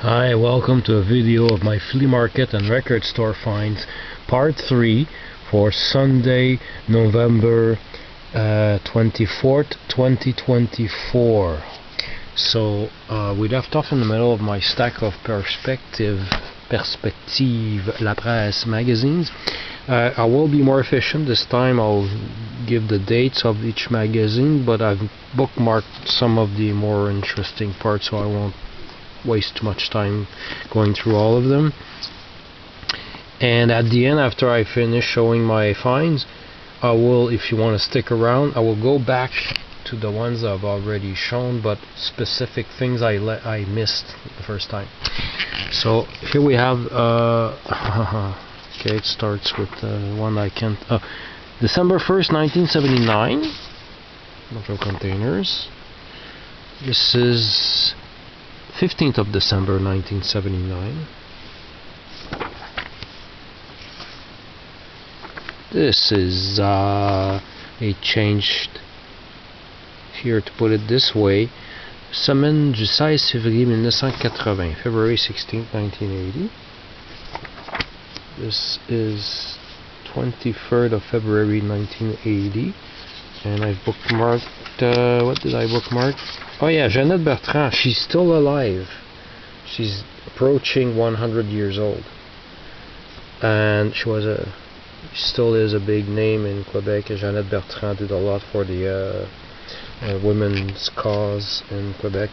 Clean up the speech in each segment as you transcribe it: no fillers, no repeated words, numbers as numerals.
Hi, welcome to a video of my flea market and record store finds part 3 for Sunday, November 24th, 2024. So we left off in the middle of my stack of Perspective La Presse magazines. I will be more efficient this time. I'll give the dates of each magazine, but I've bookmarked some of the more interesting parts, so I won't waste too much time going through all of them. And at the end, after I finish showing my finds, I will, if you want to stick around, I will go back to the ones I've already shown, but specific things I missed the first time. So here we have okay, it starts with one I can't December 1st, 1979. Bunch of containers. This is 15th of December 1979. This is it changed here to put it this way. Semaine du 16 février 1980, February 16th, 1980. This is 23rd of February 1980, and I've bookmarked what did I bookmark? Oh yeah, Jeannette Bertrand. She's still alive. She's approaching 100 years old, and she still is a big name in Quebec. Jeannette Bertrand did a lot for the women's cause in Quebec.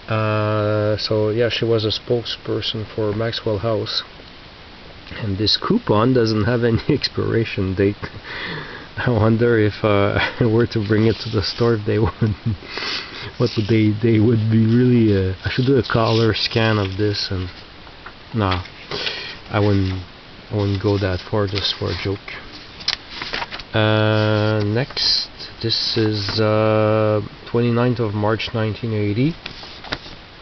So yeah, she was a spokesperson for Maxwell House, and this coupon doesn't have any expiration date. I wonder if I were to bring it to the store, if they would, what would they would be really, I should do a color scan of this, and nah, I wouldn't go that far just for a joke. Next, this is 29th of March 1980.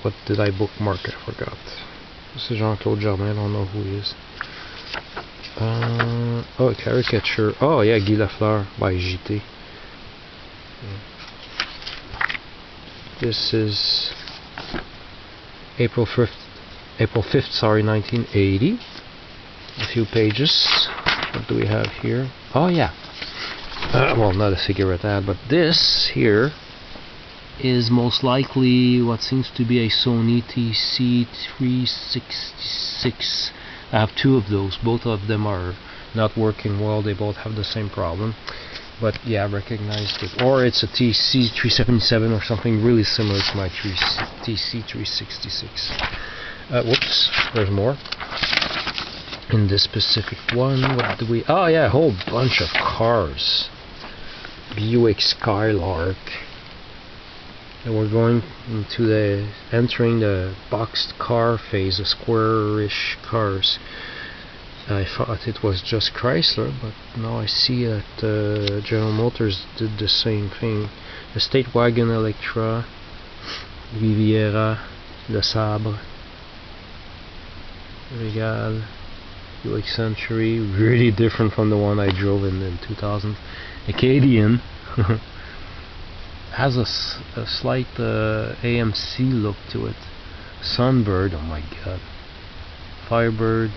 What did I bookmark? I forgot. This is Jean-Claude Germain, I don't know who he is. Oh, caricature. Oh yeah, Guy Lafleur by JT. This is April 5th, sorry, 1980. A few pages. What do we have here? Oh yeah. Well, not a cigarette ad, but this here is most likely what seems to be a Sony TC366. I have two of those. Both of them are not working well. They both have the same problem. But yeah, I recognized it. Or it's a TC377 or something really similar to my TC366. Whoops, there's more. In this specific one, what do we... Oh yeah, a whole bunch of cars. Buick Skylark. And we're going into entering the boxed car phase, the square-ish cars. I thought it was just Chrysler, but now I see that General Motors did the same thing. The State Wagon Electra, Riviera, Le Sabre, Regal, Buick Century, really different from the one I drove in 2000. Acadian. Has a slight AMC look to it. Sunbird, oh my god. Firebird,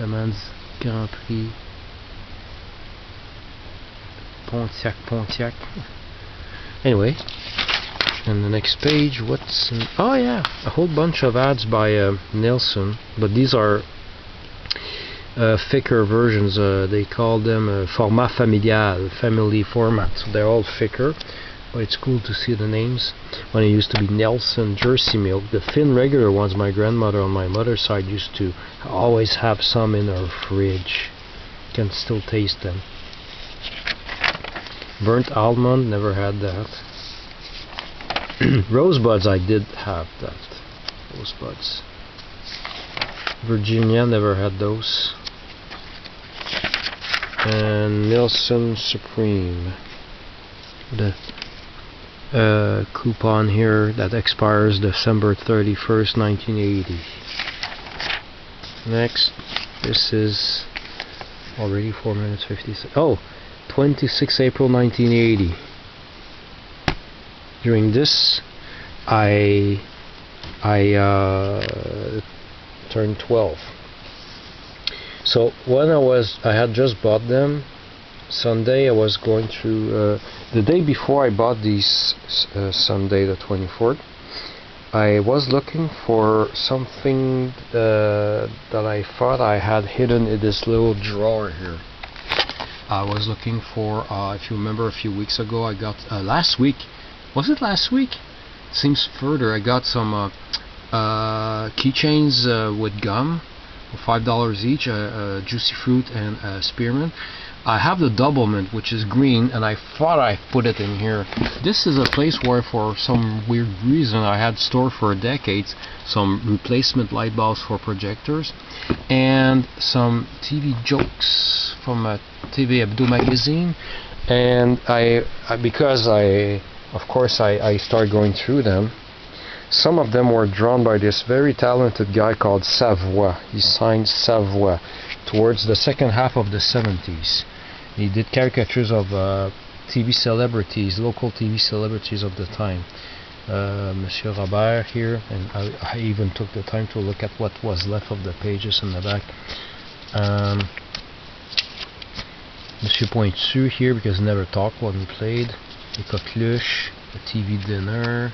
Le Mans Grand Prix, Pontiac. Anyway, and the next page, what's in, oh yeah, a whole bunch of ads by Nielsen, but these are thicker versions. They call them format familial, family format, so they're all thicker, but it's cool to see the names. When it used to be Nelson Jersey Milk, the thin regular ones, my grandmother on my mother's side used to always have some in her fridge. You can still taste them. Burnt almond, never had that. Rosebuds, I did have that. Rosebuds. Virginia, never had those. And Nielsen Supreme, the coupon here that expires December 31st, 1980. Next, this is already 4 minutes 56. Oh, 26 April 1980. During this, I I turned 12. So when I had just bought them. Sunday I was going through the day before I bought these, Sunday the 24th, I was looking for something that I thought I had hidden in this little drawer here. I was looking for, if you remember a few weeks ago, I got, last week, was it last week? Seems further, I got some keychains with gum for $5 each, juicy fruit and spearmint. I have the double mint, which is green, and I thought I put it in here. This is a place where, for some weird reason, I had stored for decades some replacement light bulbs for projectors and some TV jokes from a TV Hebdo magazine. And because of course I started going through them. Some of them were drawn by this very talented guy called Savoy. He signed Savoy towards the second half of the 70s. He did caricatures of TV celebrities, local TV celebrities of the time. Monsieur Robert here, and I even took the time to look at what was left of the pages in the back. Monsieur Pointu here, because he never talked when he played. The Coqueluche, the TV dinner.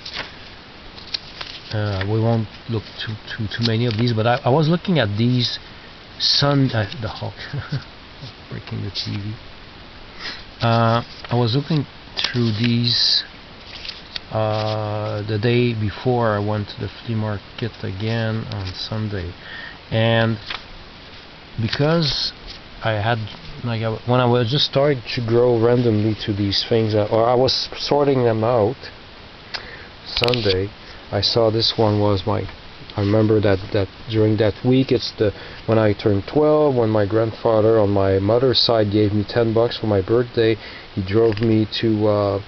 We won't look too many of these, but I was looking at these the Hulk breaking the TV. I was looking through these the day before I went to the flea market again on Sunday, and because I had, like, when I was just starting to grow randomly to these things, or I was sorting them out Sunday, I saw this one was I remember that during that week, it's when I turned 12, when my grandfather on my mother's side gave me $10 for my birthday. He drove me to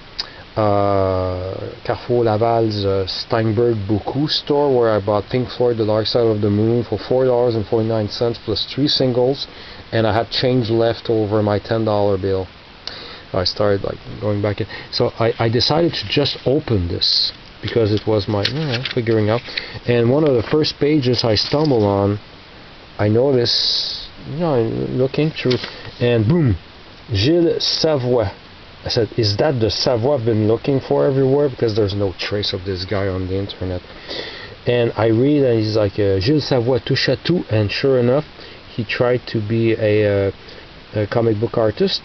Carrefour Laval's Steinberg Beaucoup store, where I bought Pink Floyd The Dark Side of the Moon for $4.49 plus 3 singles, and I had change left over my $10 bill. I started going back in. So I decided to just open this, because it was my figuring out. And one of the first pages I stumbled on, I noticed, looking through, and boom, Gilles Savoy. I said, is that the Savoy I've been looking for everywhere? Because there's no trace of this guy on the internet. And I read that he's like Gilles Savoy touche à tout, and sure enough, he tried to be a comic book artist.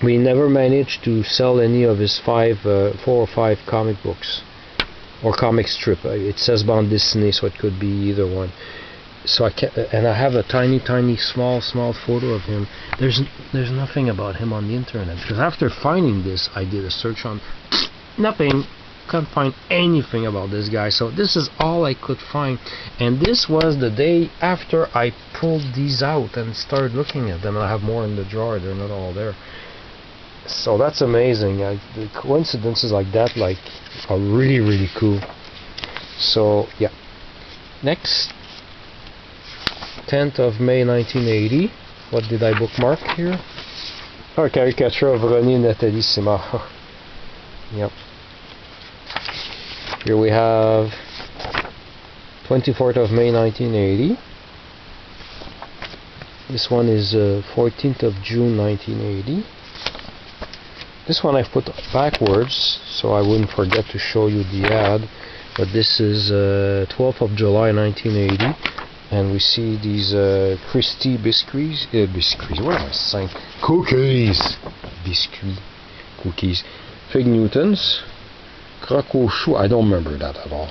We never managed to sell any of his 4 or 5 comic books. Or comic strip. It says bande dessinée, so it could be either one. So I can't, and I have a tiny small photo of him. There's nothing about him on the internet, because after finding this, I did a search on nothing. Can't find anything about this guy. So this is all I could find, and this was the day after I pulled these out and started looking at them. And I have more in the drawer. They're not all there. So that's amazing. The coincidences like that, are really cool. So yeah. Next, 10th of May 1980. What did I bookmark here? Oh, a caricature of René and Nathalie Simard. Yep. Here we have 24th of May 1980. This one is 14th of June 1980. This one I've put backwards so I wouldn't forget to show you the ad, but this is 12th of July 1980, and we see these Christie biscuits, what am I saying? Cookies! Biscuits, cookies. Fig Newtons, croque au chou, I don't remember that at all.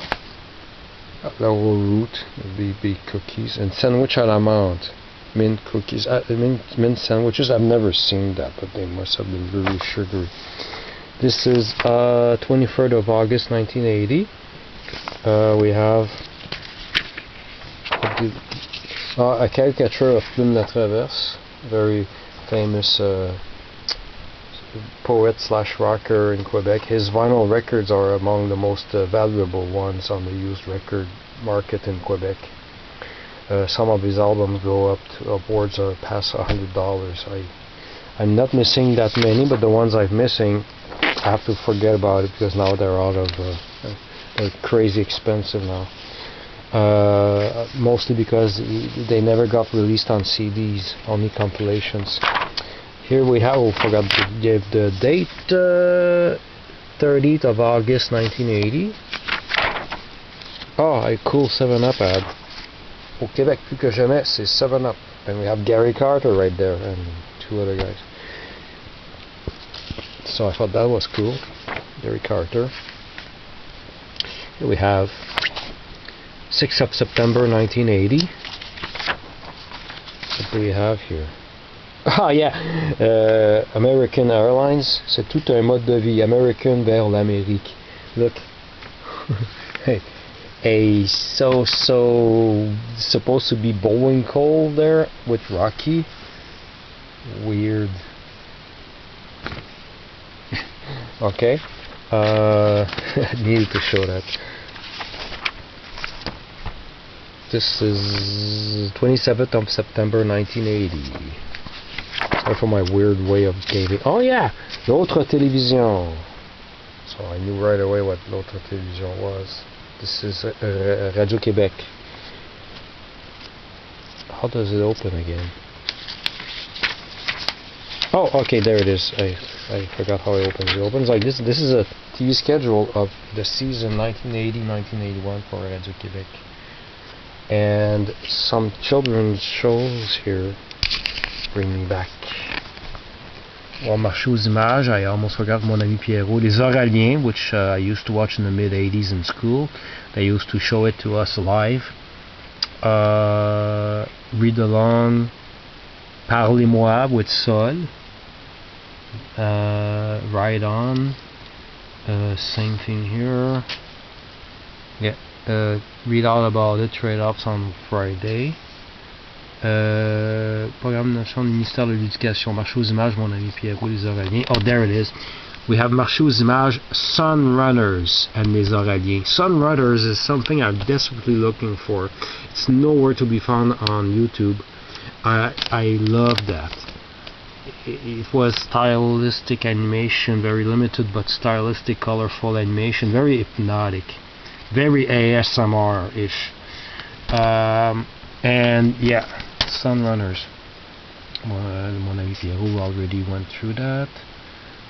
Laurel root, big cookies, and sandwich à la menthe. Mint cookies, mint sandwiches. I've never seen that, but they must have been very sugary. This is 23rd of August 1980. We have a caricature of Plume la Traverse, very famous poet / rocker in Quebec. His vinyl records are among the most valuable ones on the used record market in Quebec. Some of his albums go upwards or past $100. I'm not missing that many, but the ones I'm missing, I have to forget about it, because now they're out of they're crazy expensive now. mostly because they never got released on CDs, only compilations. Here we have, we forgot to give the date, 30th of August 1980. Oh, a cool 7-Up ad. Au Québec, plus que jamais, c'est 7-Up. And we have Gary Carter right there, and 2 other guys. So I thought that was cool. Gary Carter. Here we have 6th of September 1980. What do we have here? Ah yeah, American Airlines, c'est tout un mode de vie. American vers l'Amérique. Look. Hey. Supposed to be Bowling Cole there with Rocky. Weird. Okay. I needed to show that. This is 27th of September 1980. Sorry for my weird way of giving. Oh yeah, l'autre télévision. So I knew right away what l'autre télévision was. This is Radio Québec. How does it open again? Oh, okay, there it is. I forgot how it opens. It opens like this. This is a TV schedule of the season 1980-1981 for Radio Québec. And some children's shows here bring me back. Well, Marché aux images, I almost forgot Mon Ami Pierrot. Les Oraliens, which I used to watch in the mid-80s in school. They used to show it to us live. Read Along, Parlez-moi with Sol. Ride On. Same thing here. Yeah. Read all about it, trade-offs on Friday. Programme national du ministère de l'Éducation. Marché aux images, Mon Ami Pierrot, Les Oraliens. Oh, there it is. We have Marché aux images, Sunrunners, and Les Oraliens. Sunrunners is something I'm desperately looking for. It's nowhere to be found on YouTube. I love that. It was stylistic animation, very limited, but stylistic, colorful animation, very hypnotic, very ASMR-ish. And yeah, Sunrunners. Mon Ami Pierrot already went through that.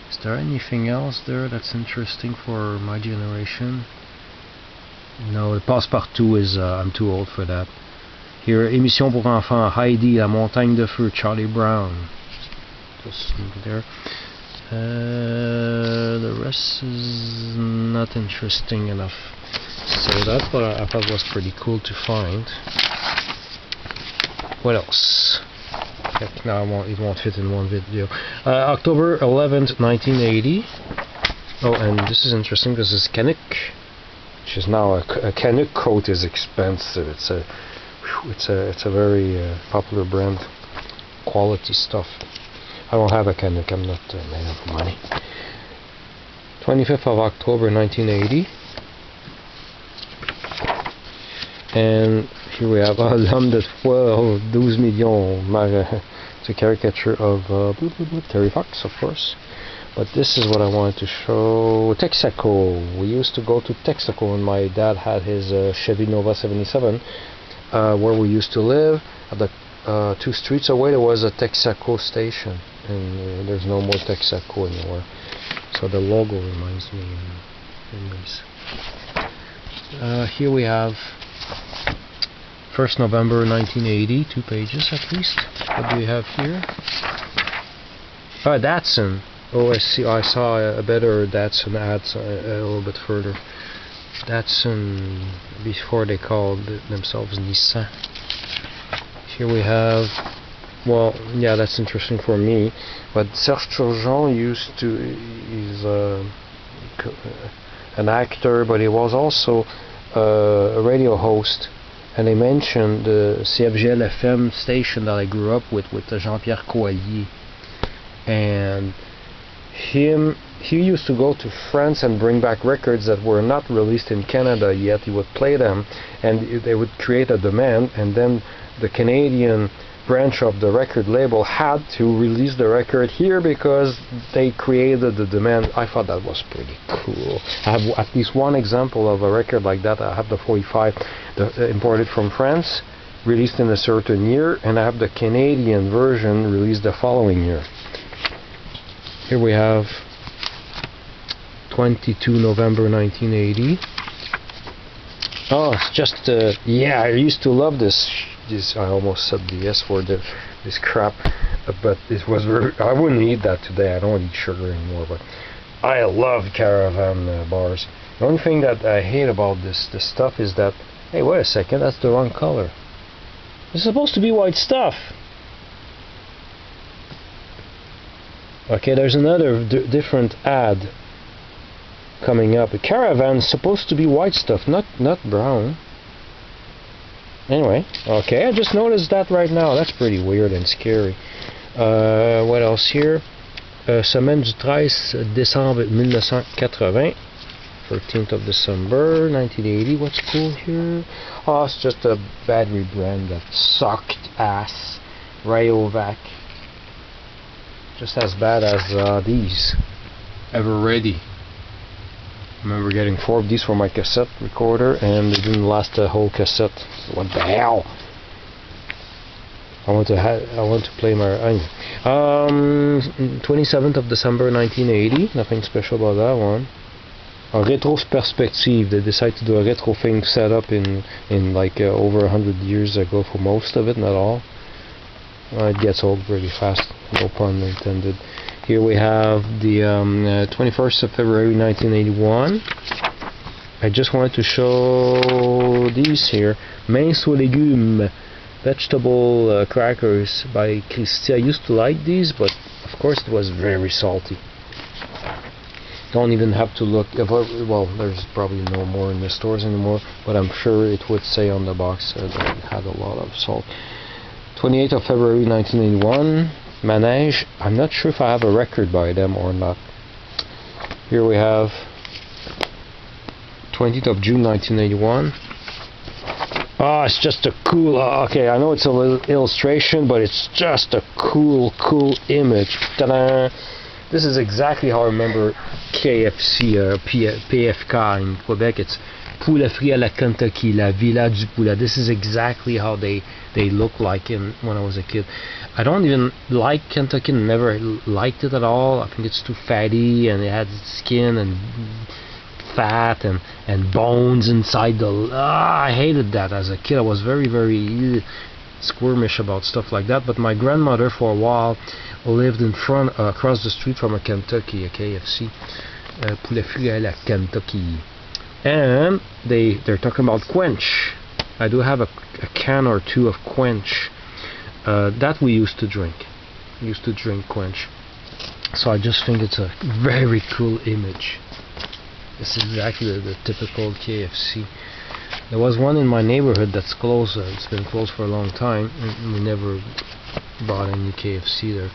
Is there anything else there that's interesting for my generation? No, the Passepartout is, I'm too old for that. Here, Émission pour enfants, Heidi, La Montagne de Feu, Charlie Brown. Just there. The rest is not interesting enough. So that's what I thought was pretty cool to find. What else? Heck, now it won't fit in one video. October 11th, 1980. Oh, and this is interesting because it's Canuck, which is now a Canuck coat is expensive. It's a very popular brand. Quality stuff. I don't have a Canuck. I'm not man of money. 25th of October, 1980. And here we have L'Homme de 12 millions. It's a caricature of Terry Fox, of course. But this is what I wanted to show. Texaco. We used to go to Texaco, and my dad had his Chevy Nova 77. Where we used to live, at the 2 streets away, there was a Texaco station, and there's no more Texaco anymore. So the logo reminds me. Anyways, here we have 1st November 1980, 2 pages at least. What do we have here? Datsun. Oh, I see. I saw a better Datsun ad a little bit further. Datsun, before they called themselves Nissan. Here we have, well, yeah, that's interesting for me. But Serge Turgeon is an actor, but he was also a radio host. And they mentioned the CFGL FM station that I grew up with Jean-Pierre Coallier. And he used to go to France and bring back records that were not released in Canada yet. He would play them, and they would create a demand, and then the Canadian branch of the record label had to release the record here because they created the demand. I thought that was pretty cool. I have at least one example of a record like that. I have the 45 imported from France, released in a certain year, and I have the Canadian version released the following year. Here we have 22 November 1980. Oh, it's just yeah, I used to love this. I almost said the S word, this crap, but it was very, I wouldn't eat that today. I don't eat sugar anymore, but I love Caravan bars. The only thing that I hate about this stuff is that, hey, wait a second, that's the wrong color. It's supposed to be white stuff. Okay, there's another different ad coming up. A Caravan is supposed to be white stuff, not brown. Anyway, okay, I just noticed that right now. That's pretty weird and scary. What else here? Semaine du 13 décembre 1980. 13th of December 1980. What's cool here? Oh, it's just a battery brand that sucked ass. Rayovac. Just as bad as these. Ever Ready. I remember getting 4 of these for my cassette recorder, and they didn't last the whole cassette. What the hell? I want to play my 27th of December 1980. Nothing special about that one. A retro perspective. They decided to do a retro thing set up in like over 100 years ago for most of it, not all. It gets old pretty fast. No pun intended. Here we have the 21st of February 1981. I just wanted to show these here. Mince aux légumes, vegetable crackers by Christie. I used to like these, but of course it was very salty. Don't even have to look. Well, there's probably no more in the stores anymore, but I'm sure it would say on the box that it had a lot of salt. 28th of February 1981. Manège. I'm not sure if I have a record by them or not. Here we have 20th of June 1981. Oh, it's just a cool, okay, I know it's a little illustration, but it's just a cool image. Ta-da! This is exactly how I remember KFC, PFK in Quebec. It's Poulet frit à la Kentucky, la Villa du Poulet. This is exactly how they look like when I was a kid. I don't even like Kentucky, never liked it at all. I think it's too fatty, and it had skin and fat and bones inside the... I hated that as a kid. I was very squirmish about stuff like that. But my grandmother for a while lived in front, across the street from a Kentucky, a KFC. Poulet frit à la Kentucky. And they're talking about Quench. I do have a can or two of Quench that we used to drink. We used to drink Quench. So I just think it's a very cool image. This is exactly the typical KFC. There was one in my neighborhood that's closed. It's been closed for a long time, and we never bought any KFC there.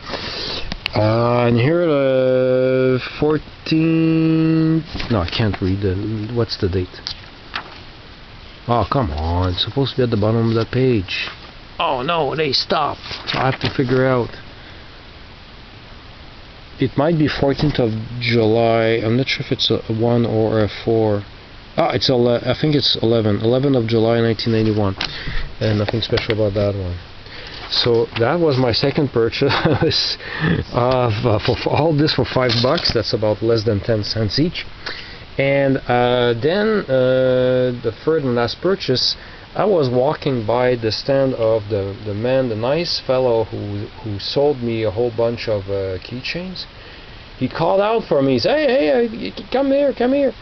And here, 14... No, I can't read what's the date? Oh, come on. It's supposed to be at the bottom of the page. Oh, no, they stopped. So I have to figure out. It might be 14th of July. I'm not sure if it's a 1 or a 4. Ah, it's I think it's 11. 11th of July 1981. And nothing special about that one. So that was my second purchase for all this for $5. That's about less than 10 cents each. And then the third and last purchase, I was walking by the stand of the man, the nice fellow who sold me a whole bunch of keychains. He called out for me. He said, hey, come here.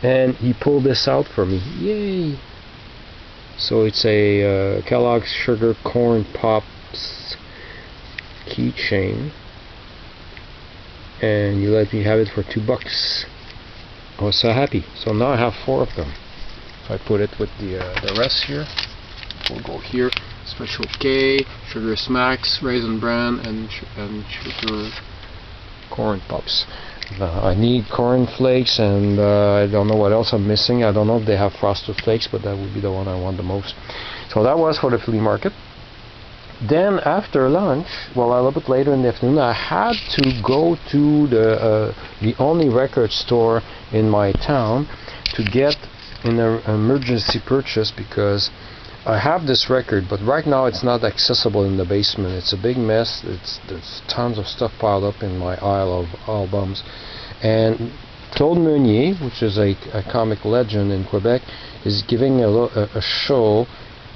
And he pulled this out for me. Yay! So it's a Kellogg's Sugar Corn Pops keychain, and you let me have it for $2. I was so happy. So now I have 4 of them. If I put it with the rest here, we'll go here. Special K, Sugar Smacks, Raisin Bran, and Sugar Corn Pops. I need corn flakes, and I don't know what else I'm missing. I don't know if they have Frosted Flakes, but that would be the one I want the most. So that was for the flea market. Then after lunch, well, a little bit later in the afternoon, I had to go to the only record store in my town to get an emergency purchase, because I have this record, but right now it's not accessible in the basement. It's a big mess. There's tons of stuff piled up in my aisle of albums. And Claude Meunier, which is a comic legend in Quebec, is giving a show.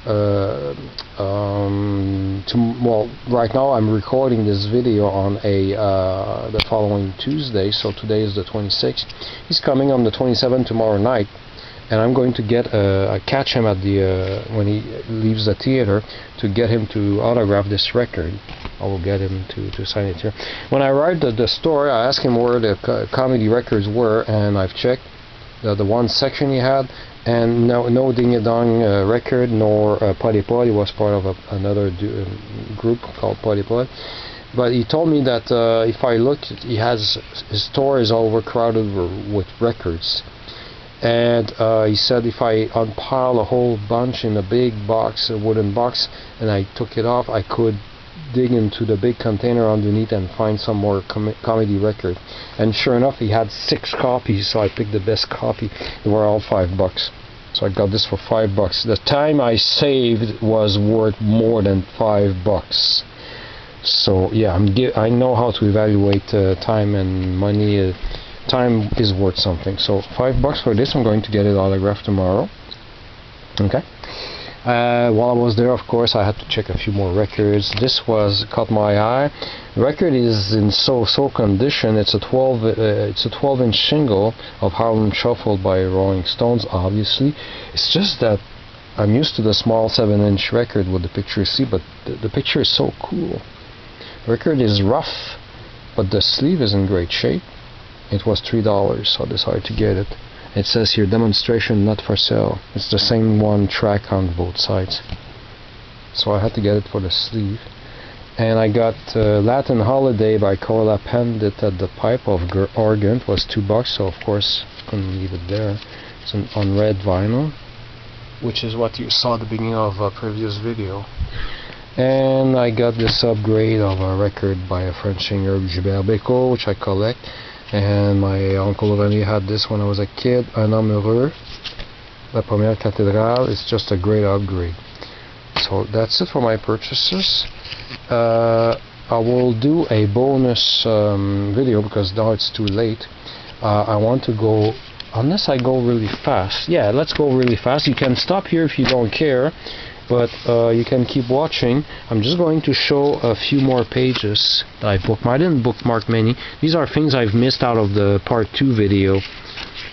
Well, right now I'm recording this video on the following Tuesday, so today is the 26th. He's coming on the 27th tomorrow night, and I'm going to catch him at when he leaves the theater to get him to autograph this record. I will get him to sign it here. When I arrived at the store, I asked him where the comedy records were, and I've checked the one section he had, and no Ding a Dong record, nor Podipod. He was part of another group called Podipod. But he told me that if I looked, his store is overcrowded with records. And he said if I unpile a whole bunch in a big box, a wooden box, and I took it off, I could dig into the big container underneath and find some more comedy record. And sure enough, he had 6 copies, so I picked the best copy. They were all $5. So I got this for $5. The time I saved was worth more than $5. So yeah, I know how to evaluate time and money. Time is worth something. So $5 for this. I'm going to get it autographed tomorrow. Okay. While I was there, of course, I had to check a few more records. This caught my eye. The record is in so condition. It's a 12-inch single of Harlem Shuffle by Rolling Stones. Obviously, it's just that I'm used to the small 7-inch record with the picture you see, but the picture is so cool. The record is rough, but the sleeve is in great shape. It was $3, so I decided to get it. It says here, demonstration not for sale. It's the same one track on both sides. So I had to get it for the sleeve. And I got Latin Holiday by Carla Pandit at the pipe of organ. It was $2, so of course couldn't leave it there. It's on red vinyl, which is what you saw at the beginning of a previous video. And I got this upgrade of a record by a French singer, Gilbert Bécaud, which I collect. And my uncle René had this when I was a kid, Un Homme Heureux, La Première Cathédrale. It's just a great upgrade. So that's it for my purchases. I will do a bonus video because now it's too late. I want to go, unless I go really fast. Yeah, let's go really fast. You can stop here if you don't care, but you can keep watching. I'm just going to show a few more pages that I bookmarked. I didn't bookmark many. These are things I've missed out of the part 2 video.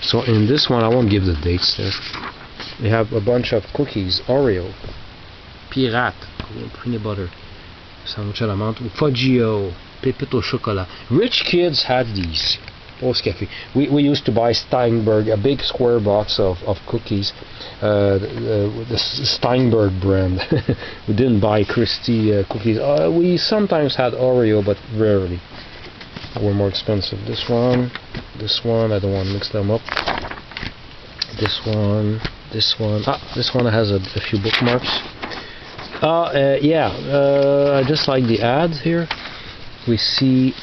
So in this one, I won't give the dates there. We have a bunch of cookies, Oreo, Pirate, peanut butter, sandwich à la menthe, Foggio, pépite au chocolat. Rich kids had these. Post Cafe. We used to buy Steinberg, a big square box of cookies, the Steinberg brand. We didn't buy Christie cookies. We sometimes had Oreo, but rarely. They were more expensive. This one, I don't want to mix them up. This one. This one has a few bookmarks. I just like the ads here. We see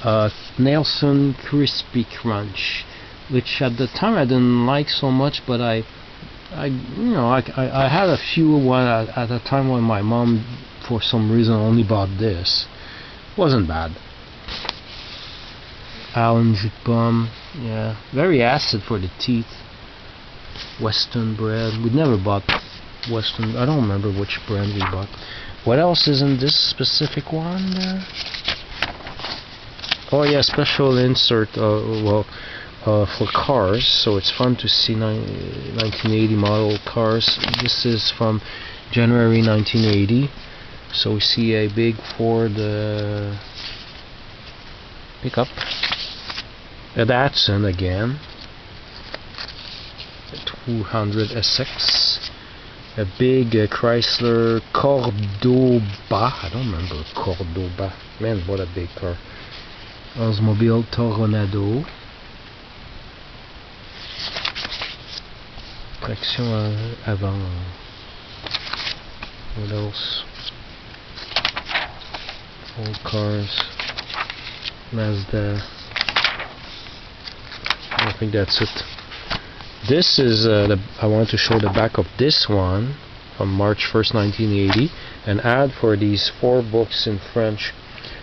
Nelson Crispy Crunch, which at the time I didn't like so much, but I had a few at a time when my mom, for some reason, only bought this. Wasn't bad. Allen jus de pomme, yeah, very acid for the teeth. Western bread. We never bought Western. I don't remember which brand we bought. What else is in this specific one there? Oh yeah, special insert, for cars, so it's fun to see 1980 model cars. This is from January 1980, so we see a big Ford pickup, a Datsun again, a 200 SX, a big Chrysler Cordoba. I don't remember Cordoba. Man, what a big car. Oldsmobile Toronado. Traction avant. What else? Old cars. Mazda. I think that's it. This is I want to show the back of this one from March 1st, 1980, an ad for these 4 books in French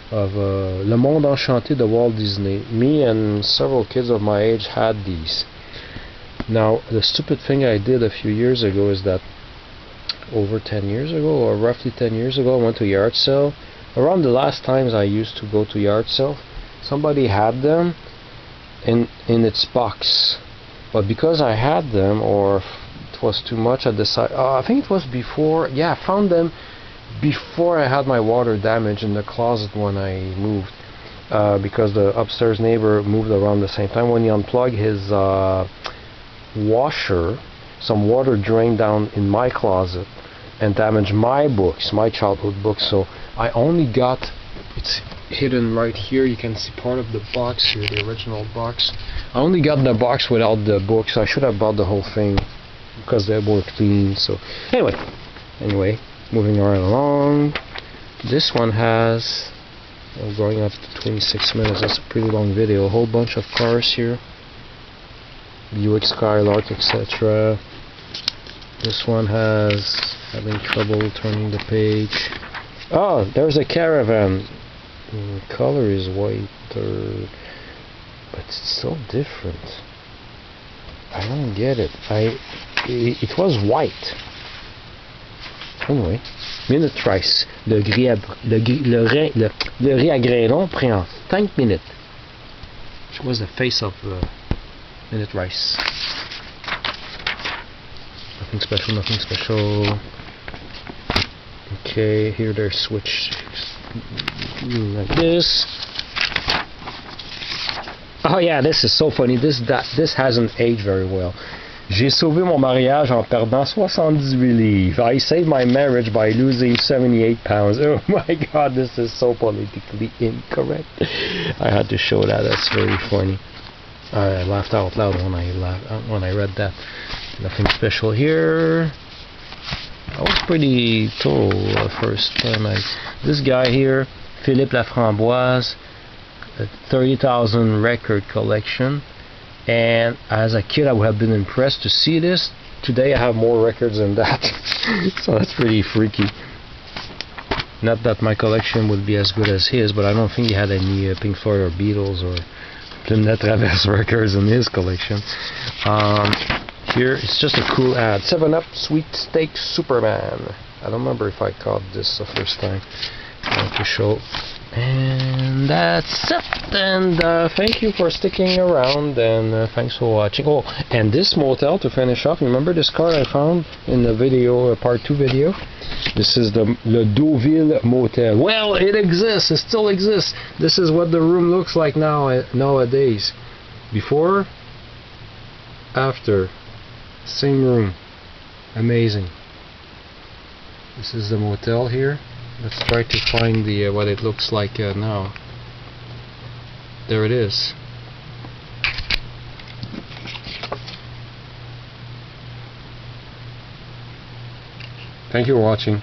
of Le Monde Enchanté de Walt Disney. Me and several kids of my age had these. Now, the stupid thing I did a few years ago is that over 10 years ago, or roughly 10 years ago, I went to a yard sale. Around the last times I used to go to yard sale, somebody had them in its box. But because I had them, or it was too much, I decided, I think it was before, yeah, I found them before I had my water damage in the closet when I moved, because the upstairs neighbor moved around the same time. When he unplugged his washer, some water drained down in my closet and damaged my books, my childhood books. So I only got, it's hidden right here, you can see part of the box here, the original box. I only got the box without the books. I should have bought the whole thing because they were clean. So anyway, moving right along. This one has, going up to 26 minutes, that's a pretty long video, a whole bunch of cars here, Buick Skylark, etc. This one has, having trouble turning the page. Oh, there's a Caravan. Color is whiter, but it's so different. I don't get it. It was white. Anyway, minute rice. Le riz à grains longs pris en 5 minutes. Which was the face of minute rice. Nothing special, nothing special. Okay, here they're switched like this. Oh yeah, this is so funny. This hasn't aged very well. J'ai sauvé mon mariage en perdant 78 livres. I saved my marriage by losing 78 pounds. Oh my god, this is so politically incorrect. I had to show that. That's very funny. I laughed out loud when I read that. Nothing special here. I was pretty told the first time. This guy here, Philippe Laframboise, a 30,000 record collection. And as a kid I would have been impressed to see this. Today I have more records than that. So that's pretty freaky. Not that my collection would be as good as his, but I don't think he had any Pink Floyd or Beatles or Plume de Traverse records in his collection. Here it's just a cool ad. 7-Up Sweet Steak Superman. I don't remember if I caught this the first time. I want to show. And that's it. And thank you for sticking around, and thanks for watching. Oh, and this motel to finish off. Remember this car I found in the video, part 2 video? This is the Le Deauville Motel. Well, it exists. It still exists. This is what the room looks like nowadays. Before, after, same room. Amazing. This is the motel here. Let's try to find the what it looks like now. There it is. Thank you for watching.